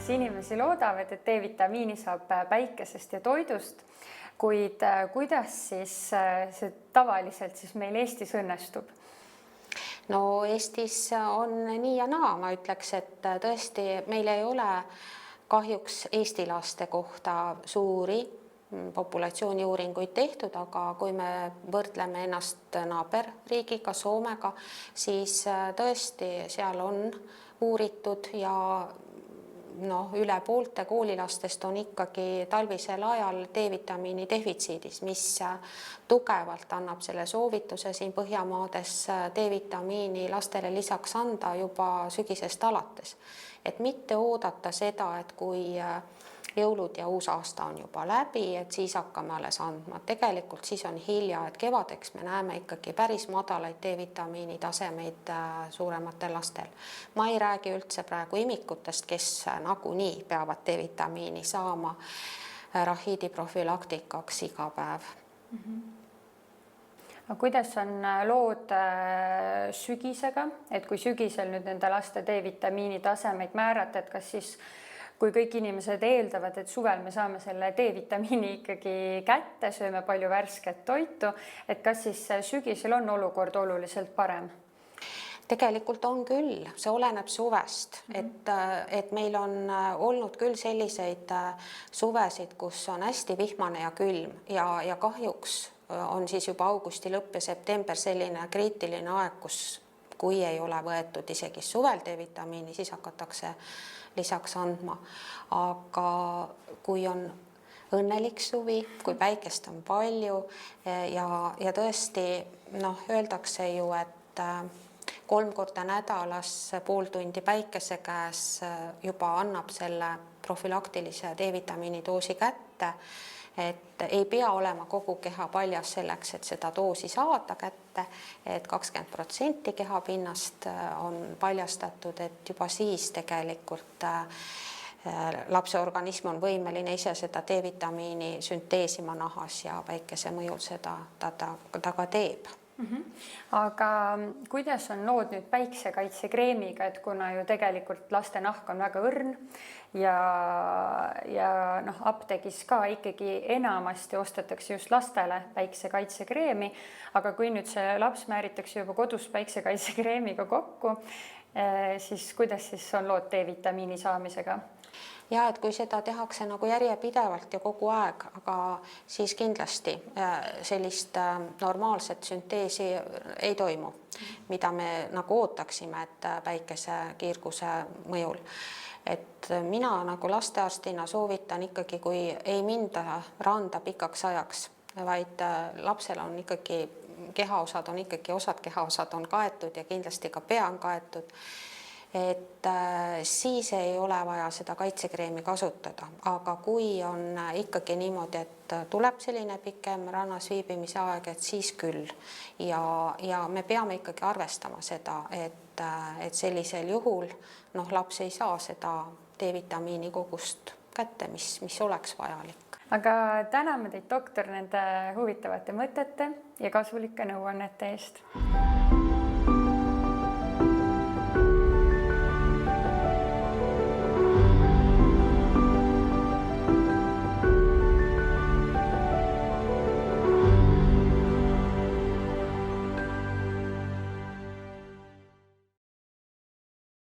inimesi loodavad, et D-vitamiini saab päikesest ja toidust, kuid kuidas siis see tavaliselt siis meil Eestis õnnestub? No Eestis on nii ja naa, ma ütleks, et tõesti meil ei ole kahjuks Eesti laste kohta suuri populatsiooniuuringuid tehtud, aga kui me võrdleme ennast naaberriigiga, Soomega, siis tõesti seal on uuritud ja üle poolte koolilastest on ikkagi talvisel ajal D-vitamiini defitsiidis, mis tugevalt annab selle soovituse siin Põhjamaades D-vitamiini lastele lisaks anda juba sügisest alates. Et mitte oodata seda, et kui jõulud ja uus aasta on juba läbi, et siis hakkame alles andma. Tegelikult siis on hilja, et kevadeks me näeme ikkagi päris madalaid D-vitamiini tasemeid suurematel lastel. Ma ei räägi üldse praegu imikutest, kes nagunii peavad D-vitamiini saama rahiidi profülaktikaks iga päev. Aga kuidas on lood sügisega, et kui sügisel nüüd nende laste D-vitamiini tasemeid määrata, et kas siis kui kõik inimesed eeldavad, et suvel me saame selle D-vitamiini ikkagi kätte, sööme palju värsket toitu, et kas siis sügisel on olukord oluliselt parem? Tegelikult on küll, see oleneb suvest, et meil on olnud küll selliseid suvesid, kus on hästi vihmane ja külm ja kahjuks on siis juba augusti lõpp ja september selline kriitiline aeg, kus kui ei ole võetud isegi suvel D-vitamiini, siis hakatakse lisaks andma. Aga kui on õnnelik suvi, kui päikest on palju ja tõesti öeldakse ju, et 3 korda nädalas pool tundi päikese käes juba annab selle profülaktilise D-vitamiini doosi kätte, et ei pea olema kogu keha paljas selleks, et seda doosi saada kätte, et 20% kehapinnast on paljastatud, et juba siis tegelikult lapse organism on võimeline ise seda D-vitamiini sünteesima nahas ja päikese mõjul seda ta ka teeb. Aga kuidas on lood nüüd päiksekaitsekreemiga, et kuna ju tegelikult laste nahk on väga õrn ja apteegis ka ikkagi enamasti ostetakse just lastele päiksekaitsekreemi, aga kui nüüd see laps määritakse juba kodus päiksekaitsekreemiga kokku, siis kuidas siis on lood D-vitamiini saamisega? Ja et kui seda tehakse nagu järjepidevalt ja kogu aeg, aga siis kindlasti sellist normaalset sünteesi ei toimu, mida me nagu ootaksime, et päikese kiirguse mõjul. Et mina nagu lastearstina soovitan ikkagi, kui ei minda randa pikaks ajaks, vaid lapsel on ikkagi kehaosad on ikkagi, osad kehaosad on kaetud ja kindlasti ka pea on kaetud, et siis ei ole vaja seda kaitsekreemi kasutada, aga kui on ikkagi niimoodi, et tuleb selline pikem rannas viibimise aeg, et siis küll ja me peame ikkagi arvestama seda, et sellisel juhul laps ei saa seda D-vitamiini kogust kätte, mis oleks vajalik. Aga täname teid, doktor, nende huvitavate mõtete ja kasulike nõuannete eest.